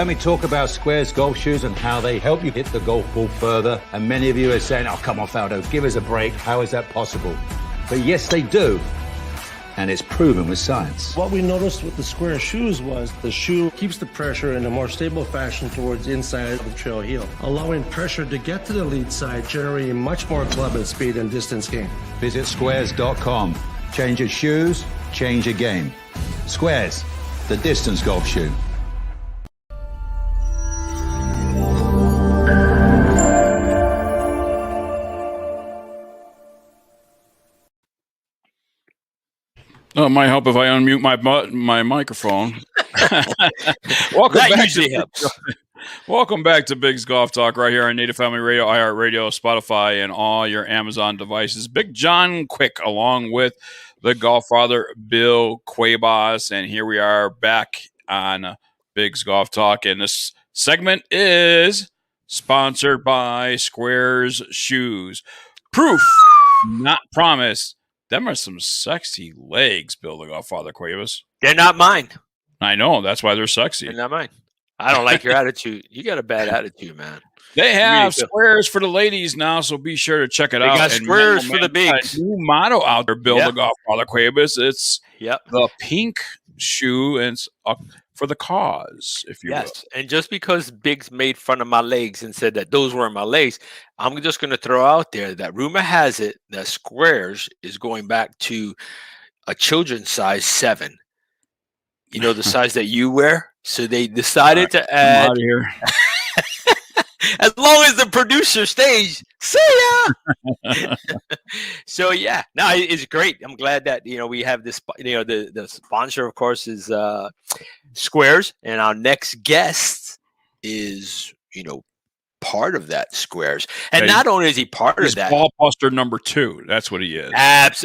heard me talk about SQAIRZ golf shoes and how they help you hit the golf ball further. And many of you are saying, oh, come on, Faldo, give us a break. How is that possible? But yes, they do. And it's proven with science. What we noticed with the SQAIRZ shoes was the shoe keeps the pressure in a more stable fashion towards the inside of the trail heel, allowing pressure to get to the lead side, generating much more club and speed and distance gain. Visit SQAIRZ.com. Change your shoes, change your game. SQAIRZ, the distance golf shoe. Oh, it might help if I unmute my microphone. Welcome back to Big's Golf Talk right here on Native Family Radio, iHeartRadio, Spotify, and all your Amazon devices. Big John Quick along with the golf father, Bill Cuevas, and here we are back on Big's Golf Talk, and this segment is sponsored by SQAIRZ Shoes. Proof, not promise. Them are some sexy legs, Bill the Godfather Cuevas. They're not mine. I know. That's why they're sexy. They're not mine. I don't like your attitude. You got a bad attitude, man. They have SQAIRZ for the ladies now, so be sure to check it out. They got SQAIRZ for the bigs. New motto out there, Bill the Godfather Cuevas. It's the pink shoe, and it's for the cause, if you will. And just because Biggs made fun of my legs and said that those weren't my legs, I'm just going to throw out there that rumor has it that SQAIRZ is going back to a children's size 7. You know, the size that you wear. So they decided to add. Out here. As long as the producer stays, see ya. So yeah, no, it's great. I'm glad that we have this. The sponsor, of course, is SQAIRZ, and our next guest is part of that SQAIRZ. And not only is he part of that, ball buster number 2. That's what he is.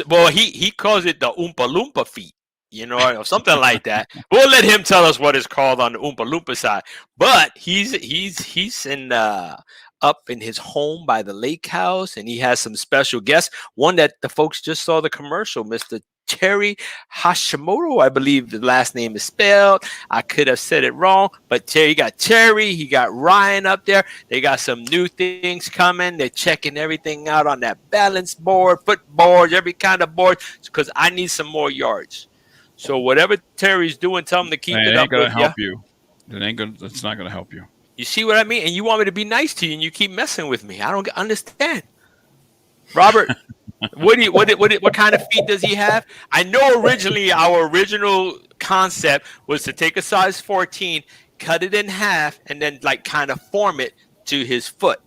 Well, he calls it the Oompa Loompa feet. Or something like that. We'll let him tell us what it's called on the Oompa Loompa side. But he's in up in his home by the lake house, and he has some special guests. One that the folks just saw the commercial, Mr. Terry Hashimoto, I believe the last name is spelled. I could have said it wrong, but he got Ryan up there. They got some new things coming. They're checking everything out on that balance board, footboard, every kind of board, because I need some more yards. So whatever Terry's doing, tell him to keep it up. It ain't gonna help you. It's not gonna help you. You see what I mean? And you want me to be nice to you, and you keep messing with me. I don't understand. Robert, what kind of feet does he have? I know originally our original concept was to take a size 14, cut it in half, and then kind of form it to his foot.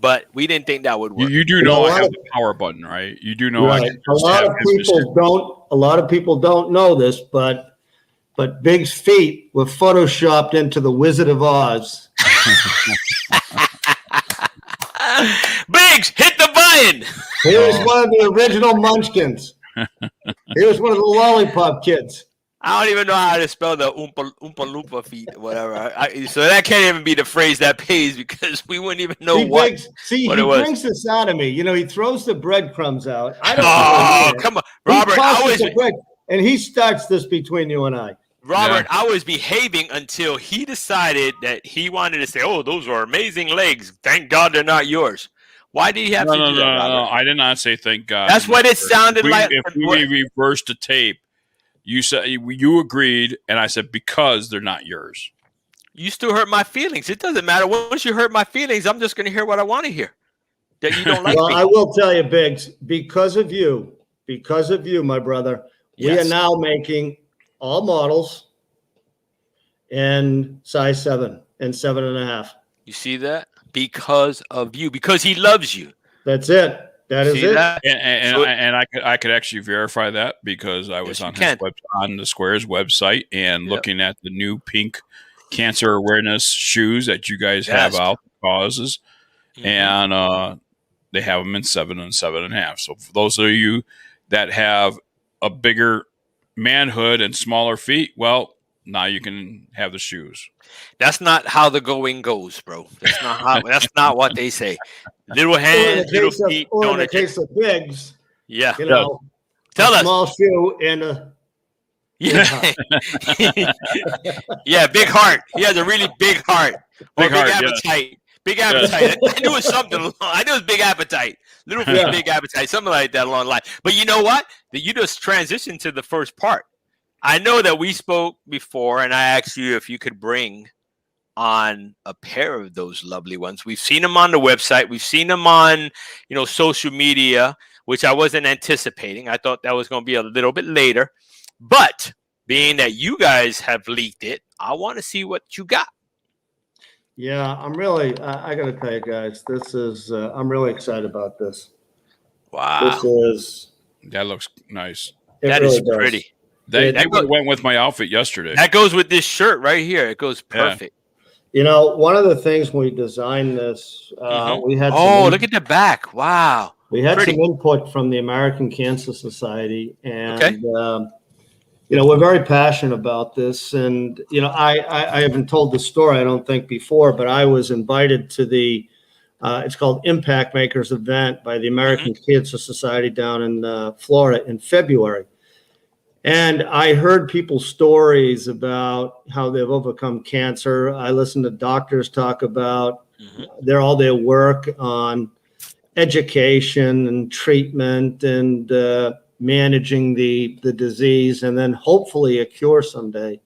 But we didn't think that would work. You do know I have the power button, right? You do know. Right. A lot of people don't know this, but Big's feet were photoshopped into the Wizard of Oz. Biggs, hit the button. Here's one of the original Munchkins. Here's one of the Lollipop Kids. I don't even know how to spell the Oompa Loompa feet, whatever. So that can't even be the phrase that pays, because we wouldn't even know what it was. He brings this out of me. He throws the breadcrumbs out. I don't know. Come on, Robert. And he starts this between you and I. Robert, I was behaving until he decided that he wanted to say, "Oh, those are amazing legs. Thank God they're not yours." Why did he have to do that? No, I did not say thank God. That's what it sounded like. If we reversed the tape, you said you agreed, and I said because they're not yours. You still hurt my feelings. It doesn't matter. Once you hurt my feelings, I'm just going to hear what I want to hear. That you don't like me. I will tell you, Biggs, because of you, my brother, we are now making all models in size 7 and 7.5. You see that? Because of you, because he loves you. That's it. That is it. And I could actually verify that, because I was on the SQAIRZ website and looking at the new pink cancer awareness shoes that you guys have out, causes, and they have them in 7 and 7.5. So for those of you that have a bigger manhood and smaller feet, well, now you can have the shoes. That's not how the going goes, bro. That's not how. That's not what they say. Little hands, little feet. In the case of Biggs, tell us. Small shoe and Yeah. Yeah, big heart. He has a really big heart. Or Big heart, yeah. appetite. Big appetite. I knew it was something. I knew it was big appetite. Little feet, Yeah. big appetite. Something like that along the line. But you know what? You just transitioned to the first part. I know that we spoke before, and I asked you if you could bring on a pair of those lovely ones. We've seen them on the website. We've seen them on, social media, which I wasn't anticipating. I thought that was going to be a little bit later. But being that you guys have leaked it, I want to see what you got. Yeah, I'm really, I got to tell you guys, this is, I'm really excited about this. Wow. This is, That looks nice. That really is does. pretty. That went with my outfit yesterday. That goes with this shirt right here. It goes perfect. One of the things when we designed this, we had look at the back. Wow. We had Pretty. some input from the American Cancer Society, and we're very passionate about this. And I haven't told the story, I don't think, before, but I was invited to the it's called Impact Makers event by the American Cancer Society down in Florida in February. And I heard people's stories about how they've overcome cancer. I listened to doctors talk about all their work on education and treatment and managing the disease, and then hopefully a cure someday.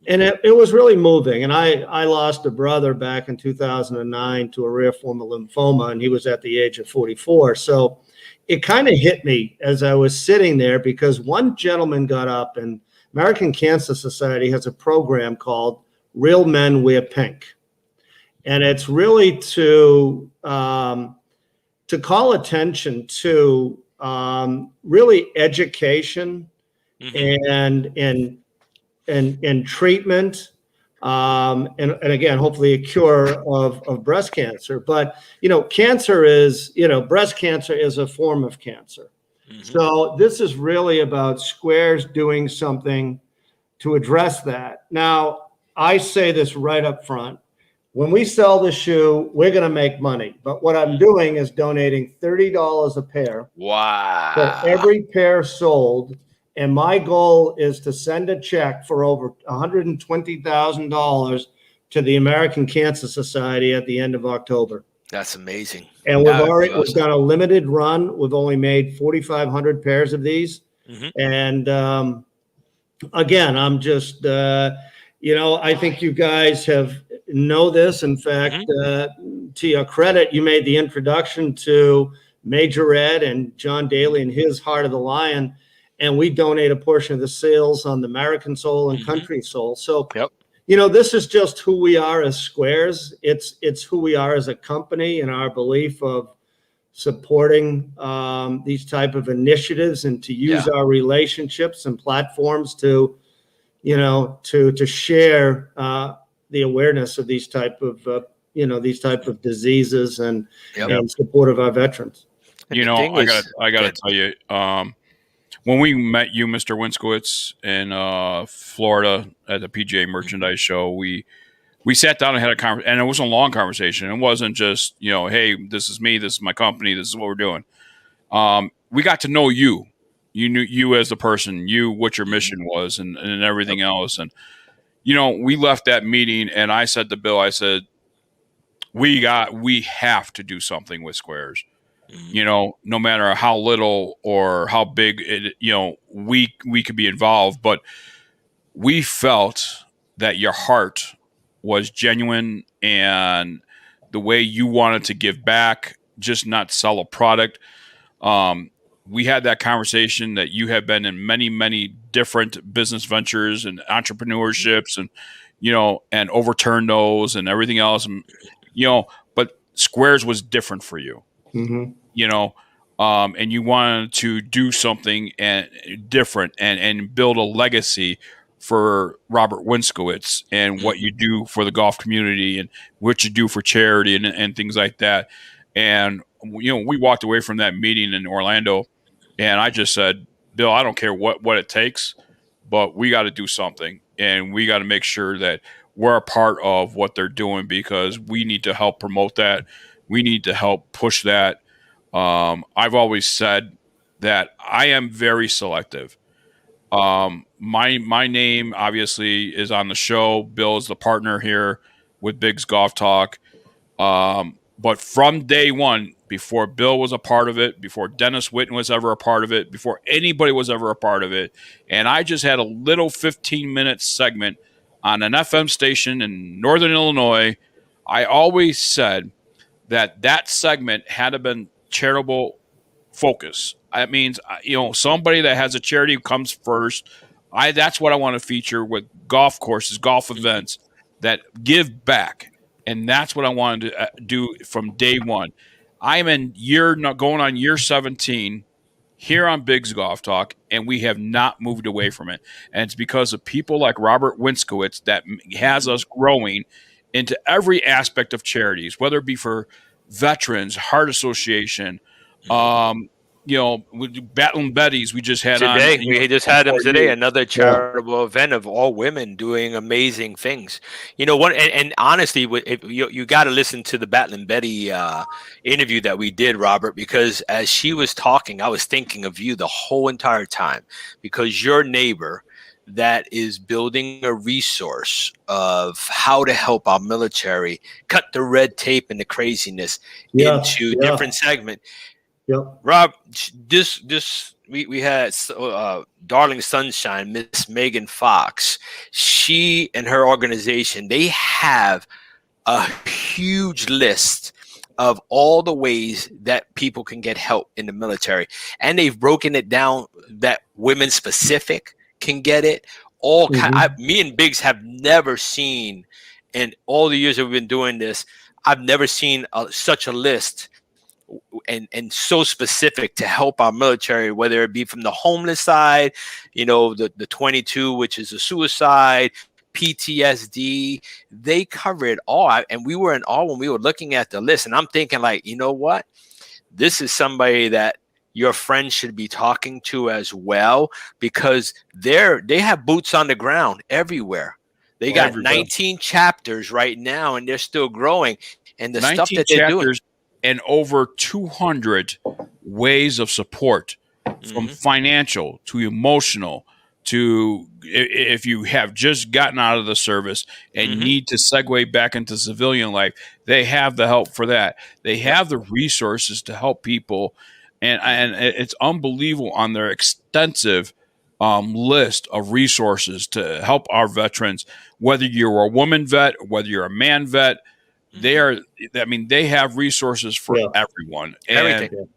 And it was really moving. And I lost a brother back in 2009 to a rare form of lymphoma, and he was at the age of 44. So it kind of hit me as I was sitting there, because one gentleman got up, and American Cancer Society has a program called Real Men Wear Pink. And it's really to call attention to really education and treatment, and again, hopefully a cure of breast cancer. But cancer is, breast cancer is a form of cancer. So this is really about SQAIRZ doing something to address that. Now, I say this right up front. When we sell the shoe, we're going to make money. But what I'm doing is donating $30 a pair. Wow. For every pair sold. And my goal is to send a check for over $120,000 to the American Cancer Society at the end of October. That's amazing. And we've done a limited run. We've only made 4,500 pairs of these. And again, I'm just, I think you guys know this. In fact, to your credit, you made the introduction to Major Ed and John Daly and his Heart of the Lion. And we donate a portion of the sales on the American Soul and Country Soul. So, this is just who we are as SQAIRZ. It's who we are as a company, and our belief of supporting these type of initiatives, and to use our relationships and platforms to share the awareness of these type of diseases and support of our veterans. I gotta tell you, when we met you, Mr. Winskowitz, in Florida at the PGA Merchandise Show, we sat down and had a conversation, and it was a long conversation. It wasn't just, hey, this is me, this is my company, this is what we're doing. We got to know you. You knew you as the person, what your mission was, and everything else. And, we left that meeting, and I said to Bill, I said, we have to do something with SQAIRZ. No matter how little or how big it, we could be involved, but we felt that your heart was genuine, and the way you wanted to give back, just not sell a product. We had that conversation that you have been in many, many different business ventures and entrepreneurships, and, and overturned those and everything else. And, but SQAIRZ was different for you. And you wanted to do something different and build a legacy for Robert Winskowitz and what you do for the golf community and what you do for charity and things like that. And, we walked away from that meeting in Orlando, and I just said, Bill, I don't care what it takes, but we got to do something, and we got to make sure that we're a part of what they're doing, because we need to help promote that. We need to help push that. I've always said that I am very selective. My name obviously is on the show. Bill is the partner here with Big's Golf Talk. But from day one, before Bill was a part of it, before Dennis Witten was ever a part of it, before anybody was ever a part of it, and I just had a little 15-minute segment on an FM station in Northern Illinois, I always said that segment had to have been charitable focus. That means, somebody that has a charity who comes first. That's what I want to feature with golf courses, golf events that give back. And that's what I wanted to do from day one. I'm going on year 17 here on Big's Golf Talk, and we have not moved away from it. And it's because of people like Robert Winskowitz that has us growing into every aspect of charities, whether it be for veterans, Heart Association, with Battling Betties we just had today. We just had them today. Another charitable event of all women doing amazing things. And honestly, if you got to listen to the Battling Betty interview that we did, Robert, because as she was talking, I was thinking of you the whole entire time, because your neighbor that is building a resource of how to help our military cut the red tape and the craziness into different segments. Yep. Rob, we had Darling Sunshine, Miss Megan Fox. She and her organization, they have a huge list of all the ways that people can get help in the military, and they've broken it down that women specific can get it. Me and Biggs have never seen, in all the years that we've been doing this, I've never seen such a list. And so specific to help our military, whether it be from the homeless side, the 22, which is a suicide, PTSD, they cover it all. And we were in awe when we were looking at the list. And I'm thinking, like, you know what? This is somebody that your friends should be talking to as well, because they have boots on the ground everywhere. They got 19 chapters right now, and they're still growing. And the stuff that they're doing. And over 200 ways of support, from financial to emotional to if you have just gotten out of the service and need to segue back into civilian life, they have the help for that. They have the resources to help people. And it's unbelievable on their extensive list of resources to help our veterans, whether you're a woman vet, whether you're a man vet. They have resources for everyone. And, everything.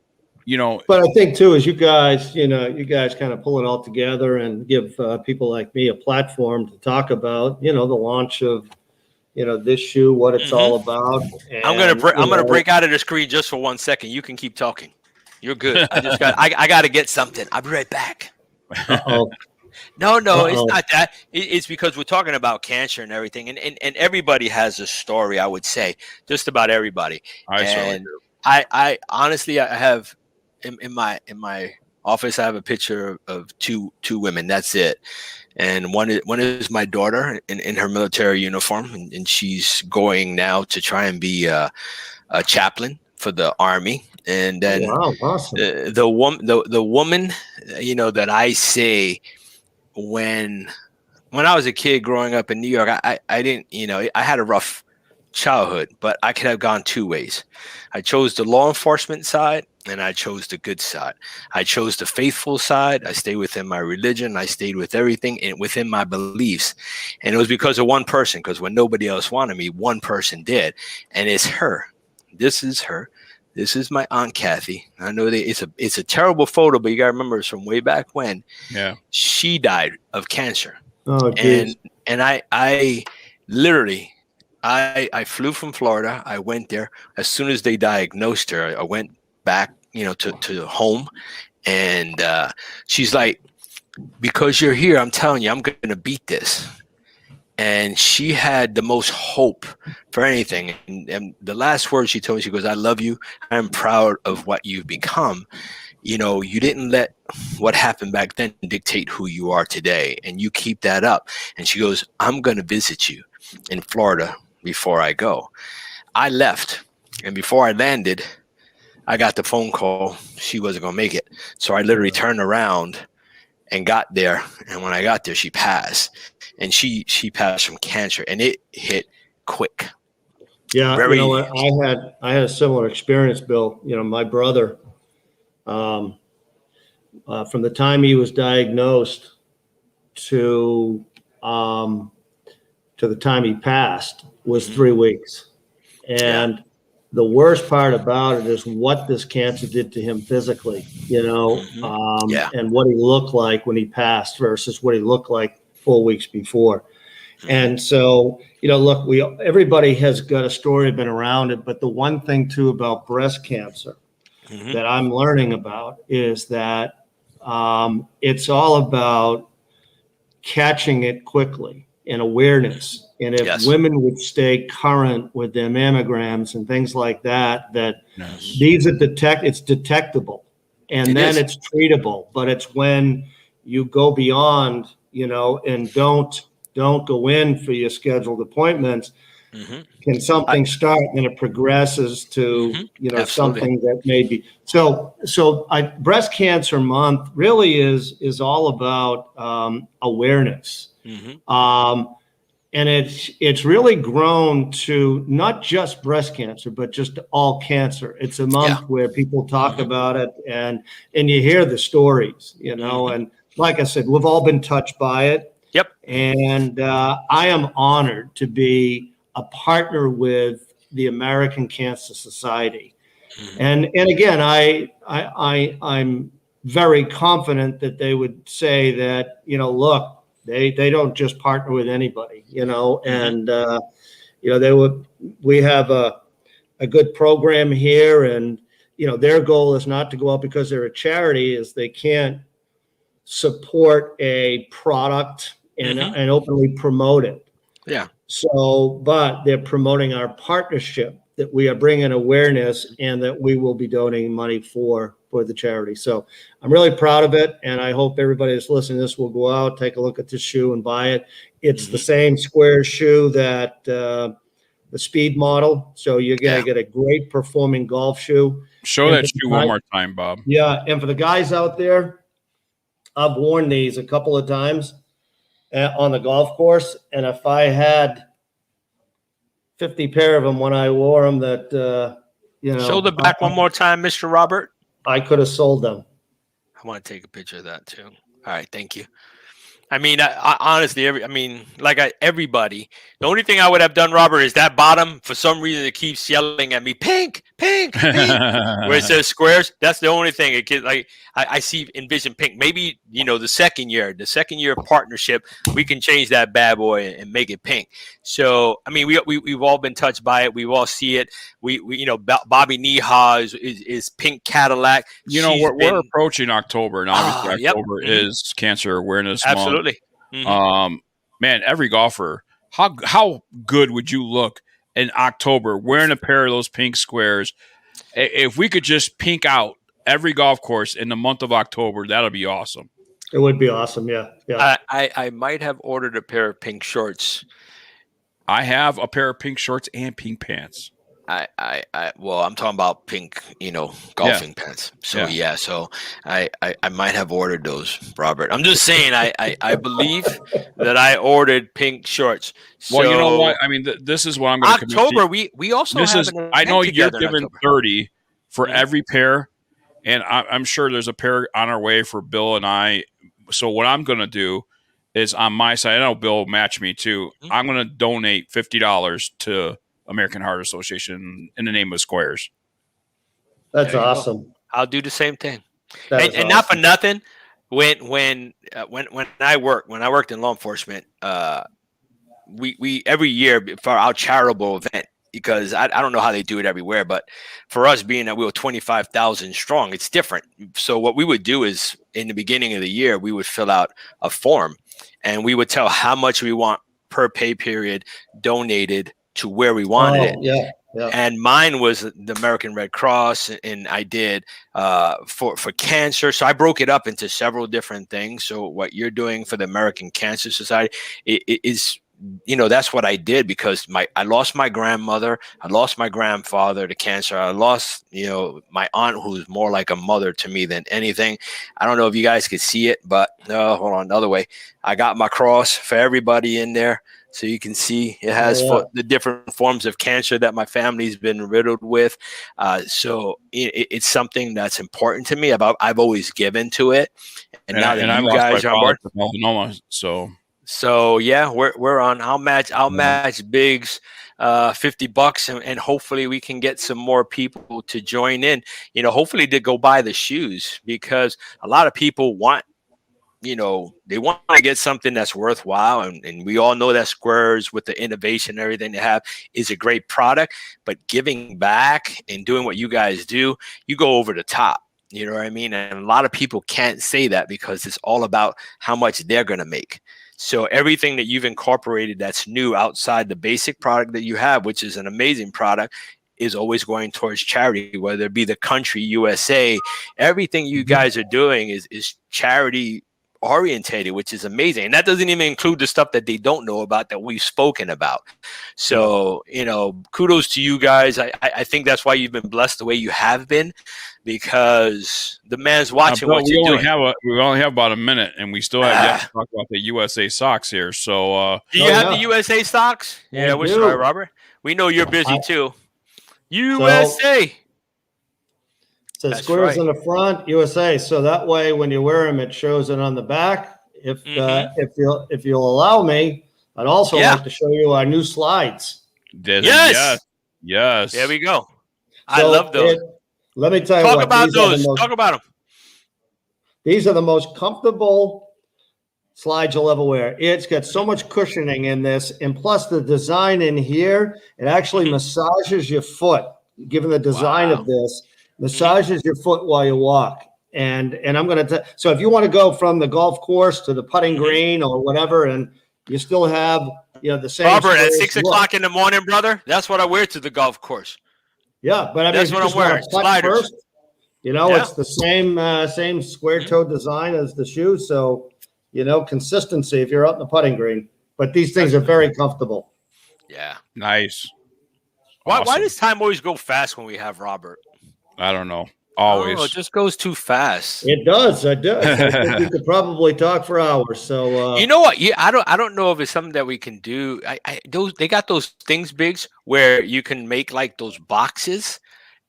But I think too, is you guys kind of pull it all together and give people like me a platform to talk about, the launch of, this shoe, what it's all about. And, I'm gonna break out of the screen just for 1 second. You can keep talking. You're good. I got to get something. I'll be right back. Uh-oh. No, it's not that. It's because we're talking about cancer and everything, and everybody has a story. I would say just about everybody. I honestly, I have in my office, I have a picture of two women. That's it. And one is my daughter in her military uniform, and she's going now to try and be a chaplain for the Army. And then awesome. the woman, that I say. When I was a kid growing up in New York, I didn't, I had a rough childhood, but I could have gone two ways. I chose the law enforcement side, and I chose the good side. I chose the faithful side. I stayed within my religion. I stayed with everything and within my beliefs. And it was because of one person, because when nobody else wanted me, one person did. And it's her. This is her. This is my Aunt Kathy. I know that it's a terrible photo, but you got to remember it's from way back when. Yeah. She died of cancer. Oh, geez. And I literally, I flew from Florida. I went there. As soon as they diagnosed her, I went back, to home. And she's like, because you're here, I'm telling you, I'm going to beat this. And she had the most hope for anything. And the last words she told me, she goes, I love you. I'm proud of what you've become. You didn't let what happened back then dictate who you are today. And you keep that up. And she goes, I'm going to visit you in Florida before I go. I left. And before I landed, I got the phone call. She wasn't going to make it. So I literally turned around and got there. And when I got there, she passed, and she passed from cancer, and it hit quick. Yeah, you know what? I had a similar experience, Bill. You know, my brother, from the time he was diagnosed to the time he passed was 3 weeks. And the worst part about it is what this cancer did to him physically, you know, and what he looked like when he passed versus what he looked like 4 weeks before. And so, you know, look, everybody has got a story been around it, but the one thing too about breast cancer that I'm learning about is that it's all about catching it quickly and awareness. And if women would stay current with their mammograms and things like that, these are it's detectable, and then it's treatable. But it's when you go beyond, you know, and don't go in for your scheduled appointments. Can something start and it progresses to, you know, something that may be. So Breast Cancer Month really is all about awareness. And it's really grown to not just breast cancer, but just all cancer. It's a month where people talk about it and you hear the stories, you know, and like I said, we've all been touched by it. And I am honored to be a partner with the American Cancer Society. And again, I'm very confident that they would say that, you know, look, they don't just partner with anybody, you know, and you know, we have a good program here, and you know, their goal is not to go out because they're a charity, is they can't support a product and openly promote it. So, but they're promoting our partnership, that we are bringing awareness and that we will be donating money for the charity. So I'm really proud of it. And I hope everybody that's listening to this will go out, take a look at this shoe and buy it. It's the same SQAIRZ shoe that the Speed model. So you're going to get a great performing golf shoe. Show that shoe one more time, Bob. Yeah. And for the guys out there, I've worn these a couple of times on the golf course. And if I had 50 pair of them when I wore them, that, you know. Show the back one more time, Mr. Robert. I could have sold them. I want to take a picture of that too. All right. Thank you. I mean, I honestly, everybody, the only thing I would have done, Robert, is that bottom, for some reason, it keeps yelling at me, pink, pink, pink, where it says SQAIRZ. That's the only thing. I see, envision pink. Maybe, you know, the second year of partnership, we can change that bad boy and make it pink. So, I mean, we've all been touched by it. We all see it. We you know, Bobby Neha is pink Cadillac. You know, we're approaching October, and obviously October is Cancer Awareness Month. Absolutely. Man, every golfer, how good would you look in October wearing a pair of those pink SQAIRZ? If we could just pink out every golf course in the month of October, that'll be awesome. It would be awesome. Yeah. I might have ordered a pair of pink shorts. I have a pair of pink shorts and pink pants. Well, I'm talking about pink, you know, golfing pants. So so I might have ordered those, Robert. I'm just saying, I believe that I ordered pink shorts. So, well, you know what? I mean, this is what I'm going to commit to. October, we also have I know you're giving 30 for every pair, and I'm sure there's a pair on our way for Bill and I. So what I'm going to do is, on my side, I know Bill will match me too. I'm going to donate $50 to American Heart Association in the name of SQAIRZ. That's awesome. I'll do the same thing. And awesome. Not for nothing, when I worked in law enforcement, we every year for our charitable event, because I don't know how they do it everywhere, but for us, being that we were 25,000 strong, it's different. So what we would do is, in the beginning of the year, we would fill out a form, and we would tell how much we want per pay period donated to where we wanted it. Yeah. And mine was the American Red Cross, and I did for cancer. So I broke it up into several different things. So what you're doing for the American Cancer Society is that's what I did, because I lost my grandmother, I lost my grandfather to cancer, I lost, my aunt, who's more like a mother to me than anything. I don't know if you guys could see it, but no, hold on, another way. I got my cross for everybody in there, so you can see it has the different forms of cancer that my family's been riddled with. So it's something that's important to me. I've always given to it, and now that you guys are on board, melanoma, so yeah, we're on. I'll match Big's $50, and hopefully we can get some more people to join in. Hopefully to go buy the shoes, because a lot of people want, they want to get something that's worthwhile, and we all know that SQAIRZ, with the innovation and everything they have, is a great product. But giving back and doing what you guys do, you go over the top. You know what I mean? And a lot of people can't say that, because it's all about how much they're going to make. So everything that you've incorporated that's new outside the basic product that you have, which is an amazing product, is always going towards charity, whether it be the country, USA. Everything you guys are doing is charity orientated, which is amazing. And that doesn't even include the stuff that they don't know about that we've spoken about. So, kudos to you guys. I think that's why you've been blessed the way you have been, because the man's watching what you're doing. We only have about a minute, and we still have yet to talk about the USA socks here. So, do you have the USA socks? Yeah, we're sorry, Robert. We know you're busy too. USA. So SQAIRZ in the front, USA. So that way, when you wear them, it shows it on the back. If you'll allow me, I'd also like to show you our new slides. Yes. There we go. I love those. Let me tell you Talk about those. Talk about them. These are the most comfortable slides you'll ever wear. It's got so much cushioning in this, and plus the design in here, it actually massages your foot. Given the design of this, massages your foot while you walk. And I'm going to so if you want to go from the golf course to the putting green or whatever, and you still have the same. Robert, at 6 o'clock in the morning, brother, that's what I wear to the golf course. Yeah, but I mean, that's what I'm wearing. Sliders. First, it's the same square toe design as the shoe. So consistency if you're out in the putting green. But these things are very comfortable. Yeah, nice. Why does time always go fast when we have Robert? I don't know. Always. It just goes too fast. It does. I think we could probably talk for hours. So you know what? Yeah, I don't know if it's something that we can do. They got those things, Biggs, where you can make like those boxes.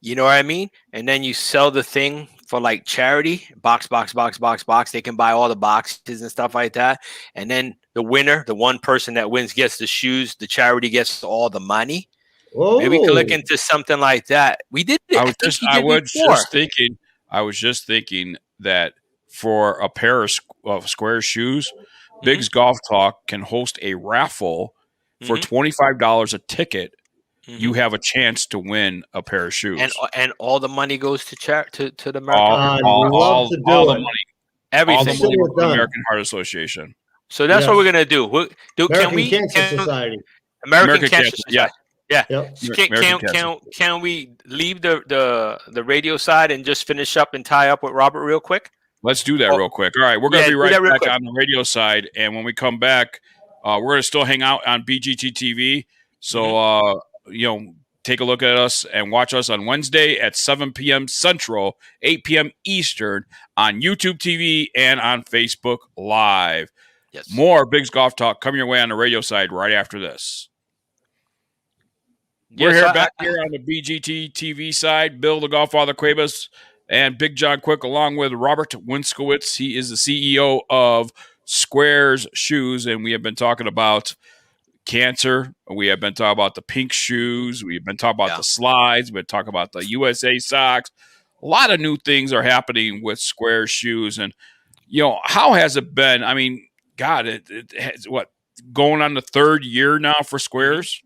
You know what I mean? And then you sell the thing for like charity, box. They can buy all the boxes and stuff like that. And then the winner, the one person that wins, gets the shoes. The charity gets all the money. Whoa. Maybe we could look into something like that. We did it. I was just thinking that for a pair of SQAIRZ shoes, Big's Golf Talk can host a raffle for $25 a ticket. You have a chance to win a pair of shoes, and all the money goes to the American. All the money, everything. All the money goes to the American Heart Association. So that's what we're gonna do. American Cancer Society. American Cancer Society. Yeah. Yeah. Yep. Can we leave the radio side and just finish up and tie up with Robert real quick? Let's do that real quick. All right, we're going to be right back on the radio side, and when we come back, we're going to still hang out on BGT-TV. So take a look at us and watch us on Wednesday at 7 p.m. Central, 8 p.m. Eastern on YouTube TV and on Facebook Live. Yes. More Big's Golf Talk coming your way on the radio side right after this. We're back here on the BGT-TV side. Bill, the Golffather Cuevas, and Big John Quick, along with Robert Winskowitz. He is the CEO of SQAIRZ Shoes, and we have been talking about cancer. We have been talking about the pink shoes. We've been talking about the slides. We've been talking about the USA socks. A lot of new things are happening with SQAIRZ Shoes. And, how has it been? I mean, God, it has, going on the third year now for SQAIRZ?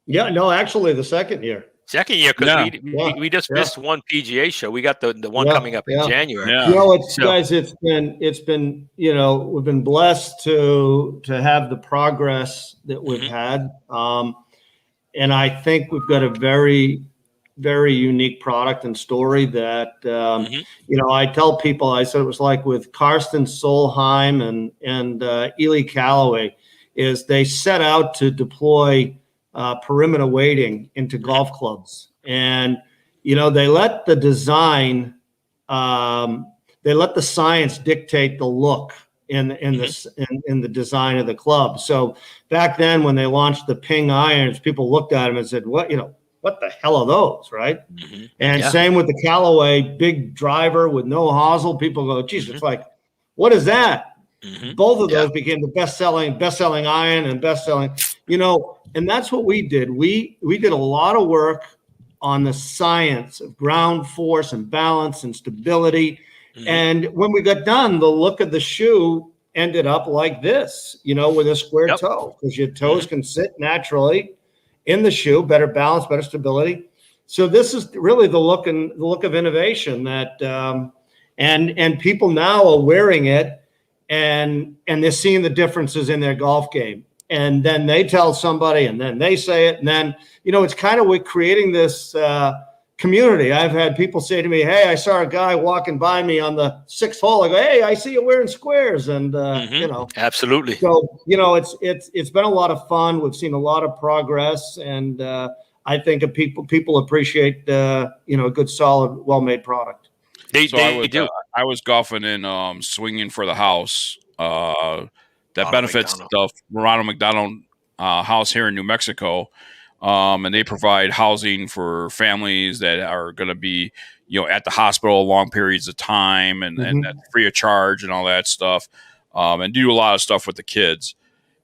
Yeah, no, actually the second year. Second year, because we just missed one PGA show. We got the one coming up in January. Yeah. Guys, it's been we've been blessed to have the progress that we've had, and I think we've got a very, very unique product and story that I tell people. I said it was like with Karsten Solheim and Ely Callaway. is they set out to deploy perimeter weighting into golf clubs. And, they let the design, they let the science dictate the look in the design of the club. So back then when they launched the Ping irons, people looked at them and said, what the hell are those, right? And same with the Callaway big driver with no hosel. People go, geez, it's like, what is that? Both of those became the best-selling iron and best-selling, and that's what we did. We did a lot of work on the science of ground force and balance and stability. And when we got done, the look of the shoe ended up like this, with a square toe, because your toes can sit naturally in the shoe, better balance, better stability. So this is really the look of innovation that, and people now are wearing it and they're seeing the differences in their golf game. And then they tell somebody and then they say it. And then, it's kind of, we're creating this, community. I've had people say to me, hey, I saw a guy walking by me on the 6th hole. I go, hey, I see you wearing SQAIRZ. And, Absolutely. So, it's been a lot of fun. We've seen a lot of progress. And I think people appreciate, a good, solid, well-made product. They do. I was golfing in Swinging for the House. That benefits the Ronald McDonald House here in New Mexico. And they provide housing for families that are going to be, at the hospital long periods of time and that's free of charge and all that stuff. And do a lot of stuff with the kids.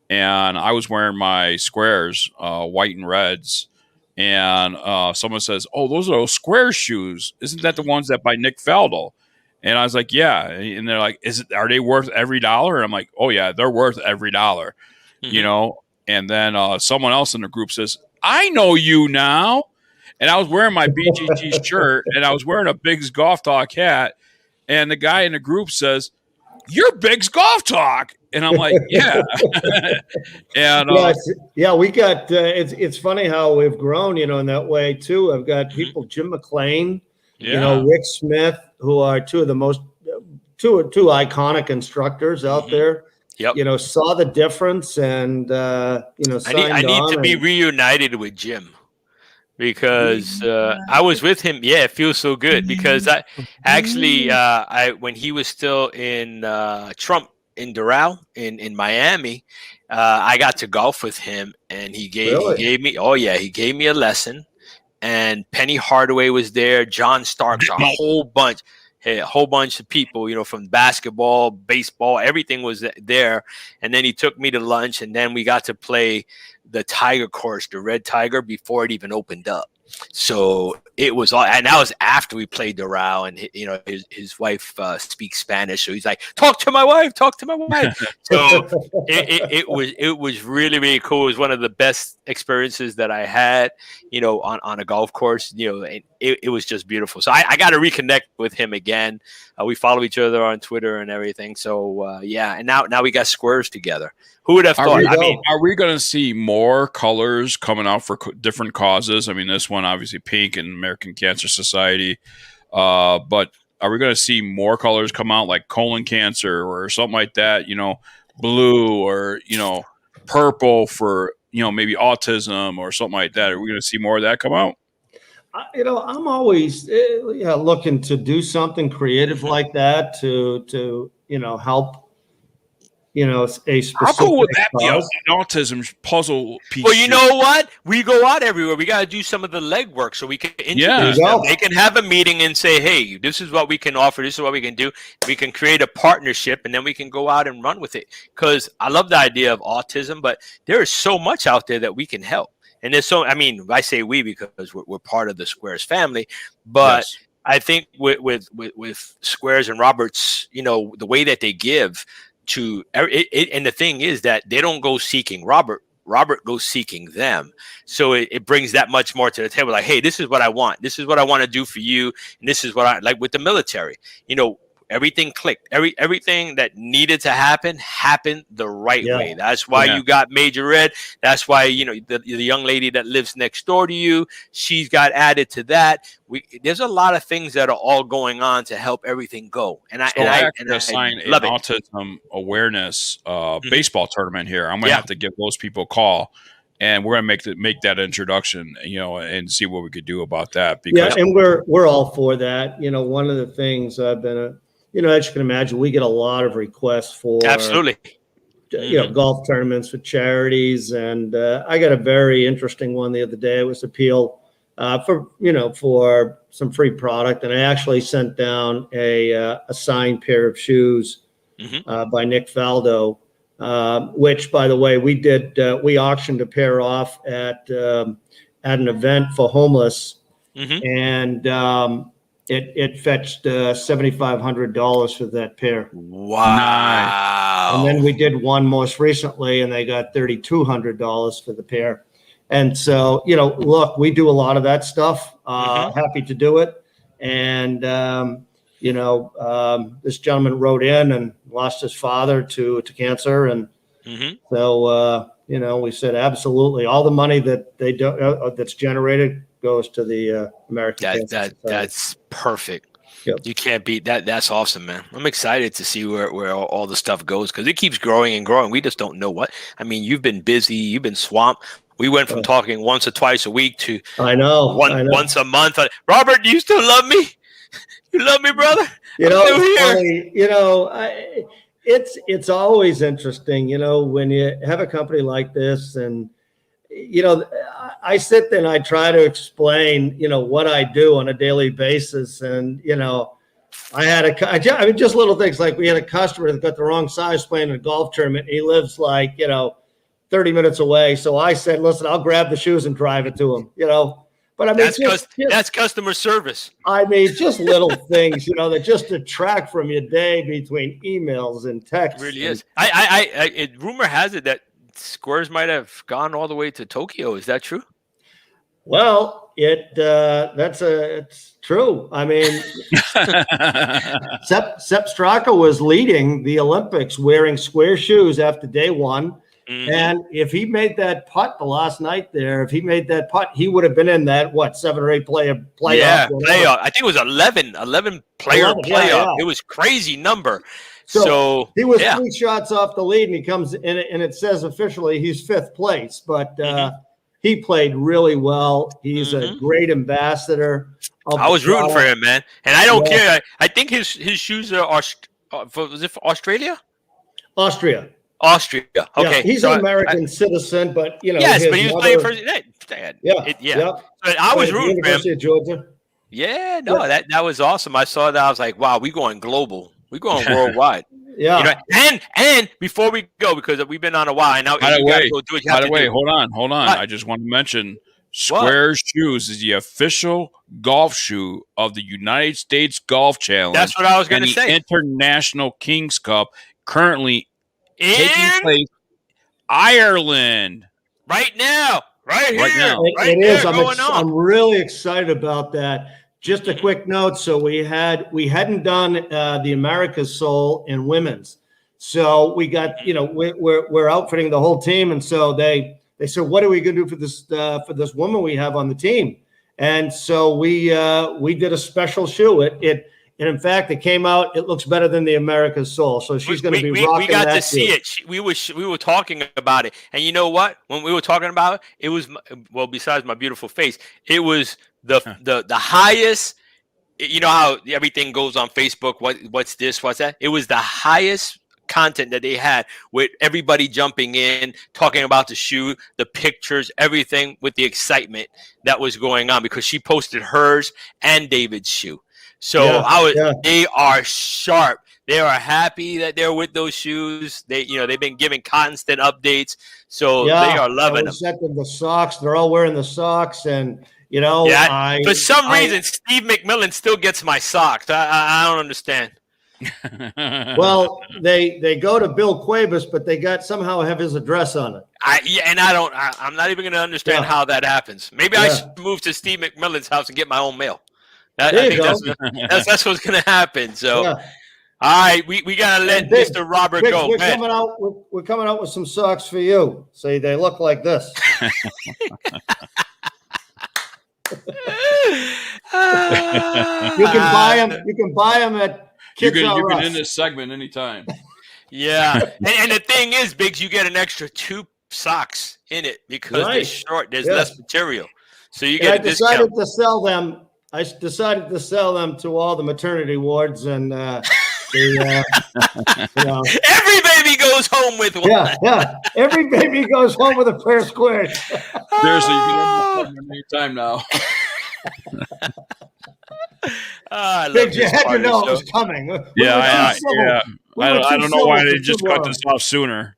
And I was wearing my SQAIRZ, white and reds. And someone says, oh, those are those SQAIRZ shoes. Isn't that the ones that by Nick Faldo? And I was like, yeah. And they're like, are they worth every dollar? And I'm like, oh yeah, they're worth every dollar, And then someone else in the group says, I know you now. And I was wearing my BGT shirt and I was wearing a Big's Golf Talk hat. And the guy in the group says, you're Big's Golf Talk. And I'm like, yeah. And we got, it's funny how we've grown, in that way too. I've got people, Jim McLean, Rick Smith, who are two of the most, two iconic instructors out there. Yep. Saw the difference and, I need to be reunited with Jim because I was with him. Yeah, it feels so good because I actually, when he was still in Trump in Doral in Miami, I got to golf with him and he gave me a lesson. And Penny Hardaway was there, John Starks, a whole bunch. A whole bunch of people, from basketball, baseball, everything was there. And then he took me to lunch and then we got to play the Tiger course, the Red Tiger, before it even opened up. So it was all, and that was after we played Doral, and his wife speaks Spanish, so he's like, talk to my wife. So it was really, really cool. It was one of the best experiences that I had, on a golf course, and it was just beautiful. So I got to reconnect with him again. We follow each other on Twitter and everything. So and now we got SQAIRZ together. Who would have thought? Are we going to see more colors coming out for different causes? I mean, this one obviously pink and American Cancer Society, but are we going to see more colors come out like colon cancer or something like that? Blue or purple for maybe autism or something like that. Are we going to see more of that come out? I'm always looking to do something creative like that to help. A specific. How cool would that be? An autism puzzle piece. Well, you know what? We go out everywhere. We got to do some of the legwork so we can introduce them. They can have a meeting and say, "Hey, this is what we can offer. This is what we can do. We can create a partnership, and then we can go out and run with it." Because I love the idea of autism, but there is so much out there that we can help. And there's so. I mean, I say we because we're part of the SQAIRZ family, but. Yes. I think with SQAIRZ and Roberts, the way that they give. And the thing is that they don't go seeking Robert goes seeking them, so it brings that much more to the table. Like, hey, this is what I want to do for you, and this is what I like with the military. everything clicked. Everything that needed to happen happened the right way. That's why you got Major Ed. That's why, you know, the young lady that lives next door to you, she's got added to that. There's a lot of things that are all going on to help everything go. And I assigned an love it. autism awareness baseball tournament here. I'm gonna have to give those people a call, and we're gonna make that introduction, you know, and see what we could do about that. Because and we're all for that. You know, one of the things I've been, you know, as you can imagine, we get a lot of requests for absolutely, you know, golf tournaments for charities, and I got a very interesting one the other day. It was appeal for some free product, and I actually sent down a signed pair of shoes by Nick Faldo. Which, by the way, we auctioned a pair off at an event for homeless, and it fetched $7,500 for that pair. Wow! And then we did one most recently, and they got $3,200 for the pair. And so, you know, look, we do a lot of that stuff. Happy to do it, and this gentleman wrote in and lost his father to cancer. And so, we said, absolutely. All the money that they do, that's generated goes to the American Cancer Society. That's perfect. Yep. You can't beat that. That's awesome, man. I'm excited to see where all the stuff goes, because it keeps growing and growing. We just don't know what. I mean, you've been busy. You've been swamped. We went from talking once or twice a week to once a month. Robert, do you still love me? You love me, brother? It's always interesting, you know, when you have a company like this, and you know, I sit there and I try to explain, you know, what I do on a daily basis, and you know, just little things like we had a customer that got the wrong size playing in a golf tournament. He lives like 30 minutes away, so I said, listen, I'll grab the shoes and drive it to him, you know. But I mean, that's customer service. I mean, just little things, you know, that just detract from your day between emails and texts. It really is. Rumor has it that SQAIRZ might have gone all the way to Tokyo. Is that true? Well, it's true. I mean, Sepp Straka was leading the Olympics wearing SQAIRZ shoes after day one. And if he made that putt the last night there, he would have been in that 7 or 8 playoff. Yeah, playoff. I think it was 11 player playoff. Yeah. It was crazy number. So he was 3 shots off the lead, and he comes in, and it says officially he's 5th place, but he played really well. He's a great ambassador. I was rooting for him, man, and I don't care. I think his shoes are was it for Australia? Austria. Okay, yeah, he's an American citizen, but you know. Yes, but he was playing for. But I was rooting for him. University of Georgia. Yeah, no, that was awesome. I saw that. I was like, wow, we going global. We going worldwide. Yeah. You know, and before we go, because we've been on a while, and now by the way, hold on. What? I just want to mention SQAIRZ shoes is the official golf shoe of the United States Golf Challenge. That's what I was going to say. International Kings Cup currently taking place Ireland right now. It is. I'm really excited about that. Just a quick note. So we hadn't done the America's Soul in women's. So we got, we're outfitting the whole team, and so they said, what are we going to do for this woman we have on the team? And so we did a special shoe. And in fact, it came out. It looks better than the America's Soul. So she's going to be rocking. We got that to see it. We were talking about it, and you know what? When we were talking about it, it was besides my beautiful face, it was the highest. You know how everything goes on Facebook. What's this? What's that? It was the highest content that they had, with everybody jumping in, talking about the shoe, the pictures, everything, with the excitement that was going on, because she posted hers and David's shoe. So they are sharp. They are happy that they're with those shoes. They've been giving constant updates. So they are loving them. Sent them the socks. They're all wearing the socks, and for some reason, Steve McMillan still gets my socks. I don't understand. Well, they go to Bill Cuevas, but they somehow have his address on it. I'm not even going to understand how that happens. Maybe I should move to Steve McMillan's house and get my own mail. I think that's what's going to happen. So, All right, we gotta let Big, Mr. Robert Big, go. we're Man. coming out with some socks for you. See, they look like this. You can buy them. You can buy them at You Kids can R Us. end this segment anytime. Yeah, and the thing is, Biggs, you get an extra 2 socks in it because they're Right. short. There's Yes. less material, so you And get I a discount. decided to sell them. I decided to sell them to all the maternity wards and you know, Every baby goes home with one. yeah. Every baby goes home with a pair of squares. Seriously, you can end this segment anytime now. I love Biggs, you this had part to of know the it was show. coming. We were Yeah, too civil. yeah. We I were too don't know civil why for they too just cut long. this off sooner.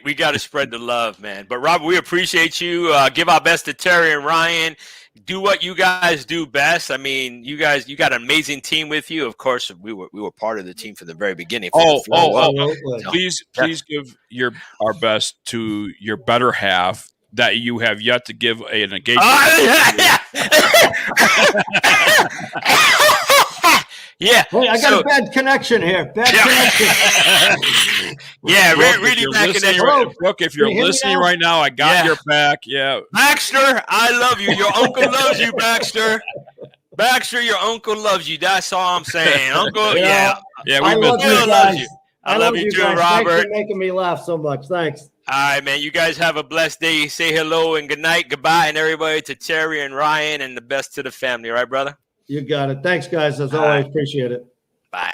We got to spread the love, man. But Rob, we appreciate you. Give our best to Terry and Ryan. Do what you guys do best. I mean, you got an amazing team with you. Of course, we were part of the team from the very beginning. Absolutely. Please give our best to your better half that you have yet to give an engagement. Yeah. Wait, I got a bad connection here. Bad connection. Yeah, Brooke, really back in that. Brooke, if you're Can you hear me listening now? right now, I got your back. Yeah. Baxter, I love you. Your uncle loves you, Baxter. Baxter, your uncle loves you. That's all I'm saying. Uncle, Yeah. Yeah, I we love miss you you. guys. I love you too, guys. Robert. Thanks for making me laugh so much. Thanks. All right, man. You guys have a blessed day. Say hello and good night, goodbye, and everybody to Terry and Ryan, and the best to the family. All right, brother? You got it. Thanks, guys. As always, appreciate it. Bye.